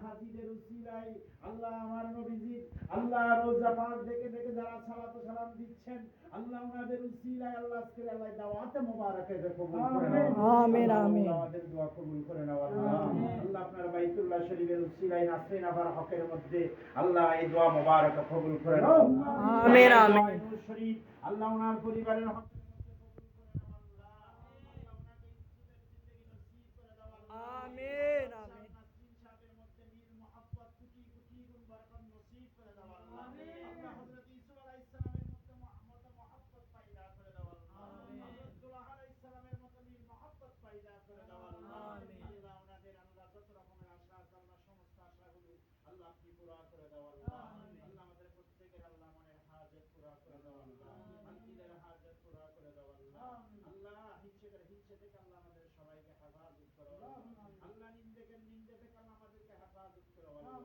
হাজিদের উসিলাই আল্লাহ আমার নবীজি আল্লাহ রোজা পাক দেখে দেখে যারা সালাত সালাম দিচ্ছেন আল্লাহ ওনাদের উসিলাই আল্লাহ আজকে আল্লাহ দাওয়াতে মোবারকে কবুল করে নাও আমিন আমিন আমাদের দোয়া কবুল করে নাও আল্লাহ আল্লাহ আপনার বাইতুল্লাহ শরীফের উসিলাই নাসরিন আবার হকের মধ্যে আল্লাহ এই দোয়া মোবারক কবুল করে নাও আমিন আমিন শরীফ আল্লাহ ওনার পরিবারের হক আমিন আমিন আল্লাহ আপনি পুরা করে দাও আল্লাহ আল্লাহ আমাদের প্রত্যেকের আল্লাহ মনের হাজত পুরা করে দাও আল্লাহ দিলের হাজত পুরা করে দাও আল্লাহ আল্লাহ হিংসে থেকে আল্লাহ আমাদের সবাইকে হেফাজত করো আল্লাহ নিন্দে থেকে আল্লাহ আমাদেরকে হেফাজত করো আল্লাহ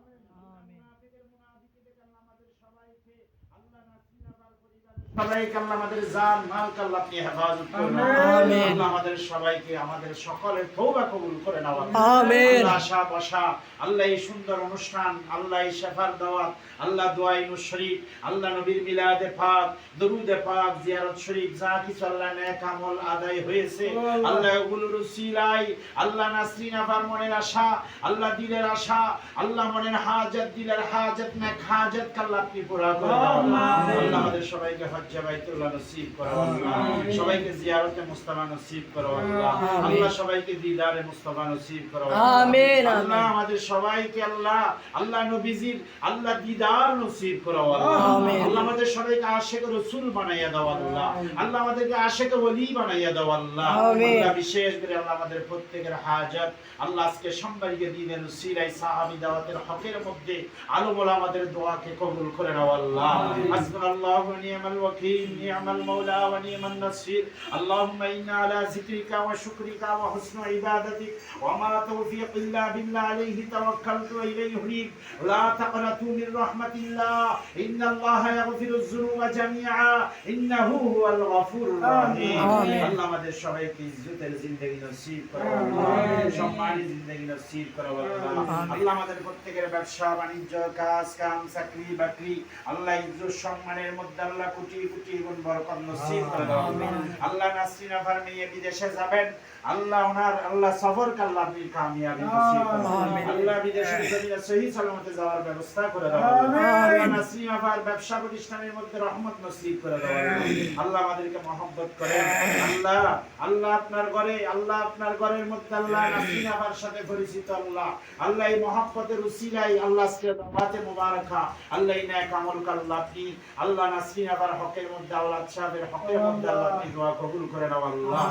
মুনাফিকের মুনাফিকি থেকে আল্লাহ আমাদের সবাইকে আল্লাহ নাসরিন আবার পরিবারের সবাইকে আল্লাহ আমাদের জান মালকে আল্লাহ আপনি হেফাজত করুন আমিন আল্লাহ আমাদের সবাইকে আমাদের সকলের তওবা কবুল করে নাও আমিন আশা বসা আল্লাহ এই সুন্দর অনুষ্ঠান আল্লাহ এই শেফার দাওয়াত আল্লাহ দুআইনুস শরীফ আল্লাহ নবীর মিলাদে পাক দরুদে পাক জিয়ারত শরীফ যা কিছু আল্লাহ নেক আমল আদায় হয়েছে আল্লাহ ওগুলোর উসিলাই আল্লাহ নাসরিন আবার মনের আশা আল্লাহ দিলের আশা আল্লাহ মনের হাজত দিলের হাজত নেক হাজত আল্লাহ আপনি পুরা করে দাও আল্লাহ আমাদের সবাইকে হজ্জে বাইতুল্লাহ নসিব করো আল্লাহ সবাইকে জিয়ারতে মুস্তাফা নসিব করো আল্লাহ আল্লাহ সবাইকে দিদারে মুস্তাফা নসিব করো আমিন আল্লাহ আমাদের সবাইকে আল্লাহ আল্লাহ নবীজির আল্লাহ দিদার নসিব করো আল্লাহ আল্লাহ আমাদের সবাইকে আশিক রাসূল বানাইয়া দাও আল্লাহ আল্লাহ আমাদেরকে আশিক ওলি বানাইয়া দাও আল্লাহ আল্লাহ বিশেষ করে আল্লাহ আমাদের প্রত্যেকের হাজত আল্লাহ আজকে সম্মানিত দিনের উসিলাই সাহাবী দাওয়াতের হকের মধ্যে আলো বলা আমাদের দোয়াকে কবুল করে নাও আল্লাহ হাসবুনাল্লাহু ওয়া নি'মাল ওয়াকিল নি'মাল মাওলা ওয়া নি'মান নাসির আল্লাহুম্মা ইন্না আলা যিকরিকা ওয়া শুকরিকা ওয়া হুসনি ইবাদাতিক ওয়া মা তাওফীক ইল্লা বিল্লাহ আলাইহি তাওয়াক্কালতু ওয়া ইলাইহি উনীব লা তাকনাতু মির রাহমাতিল্লাহ ইন্নাল্লাহা ইয়াগফিরুয যুনুবা জামিআ ইন্নাহু হুয়াল গফুরুর রহিম আল্লাহ আমাদের সবাইকে ইজ্জতের জিন্দেগি নসিব করো আল্লাহ সম্মানী জিন্দেগি নসিব করো আল্লাহ আল্লাহ আমাদের প্রত্যেকের ব্যবসা বাণিজ্য কাজ কাম চাকরি বাকরি আল্লাহ ইজ্জত সম্মানের মধ্যে আল্লাহ কোটি কোটি গুণ বরকত নসিব করে দাও আল্লাহ নাসরিন আফার মেয়ে বিদেশে যাবেন আল্লাহ ওনার আল্লাহ সফর আল্লাহ আপনি কামিয়াবি নসিব করুন আল্লাহ বিদেশে জমিনে সহি সালামতে যাওয়ার ব্যবস্থা করে দাও আল্লাহ নাসরিন আফার ব্যবসা প্রতিষ্ঠানের মধ্যে রহমত নসিব করে দাও আল্লাহ আমাদেরকে মহব্বত করেন আল্লাহ আল্লাহ আপনার ঘরের মধ্যে আল্লাহ নাসরিন আফার সাথে পরিচিত আল্লাহ আল্লাহ এই মহব্বতের উসিলাই আল্লাহ আজকে দাওয়াতে মুবারাকা আল্লাহ এই নেক আমল আল্লাহ আপনি আল্লাহ নাসরিন আফার হকের মধ্যে আল্লাহ সাহেবের হকের মধ্যে আল্লাহ আপনি দোয়া কবুল করে নাও আল্লাহ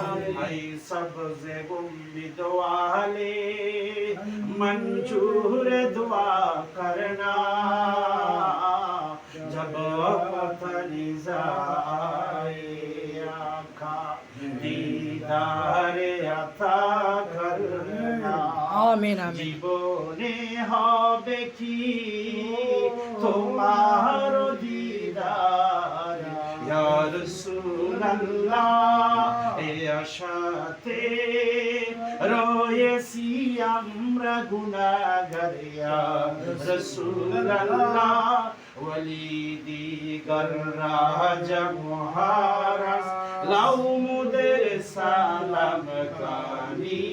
এই सबसे गुम्बिद वाले मंजूर दुआ करना जब पतली जाए आँखा दीदारे अता करना आमीन आमीन জীবনে হবে কি তোমার দিদার ইয়া রাসূলুল্লাহ এ আশাতে রয়েছি আমরা গুনাহগার ইয়া রাসূলুল্লাহ ওয়ালিদি গর্রাজ মুহারাস লাউমুদের সালাম কানি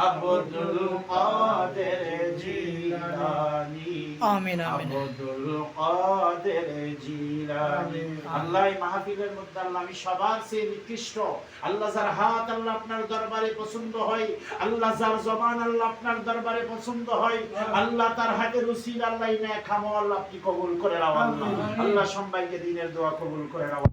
আব্দুল কাদের জিলানী আমিন আমিন আব্দুল কাদের জিলানী আল্লাহ এই মাহফিলের মধ্যে আল্লাহ আমি সবার চেয়ে নিকৃষ্ট আল্লাহ যার হাত আল্লাহ আপনার দরবারে পছন্দ হয় আল্লাহ যার জবান আল্লাহ আপনার দরবারে পছন্দ হয় আল্লাহ তার হাতের উসিলা আল্লাহ নেক আমল আপনি কবুল করে নাও আল্লাহ আল্লাহ সবাইকে দ্বীনের দোয়া কবুল করে নাও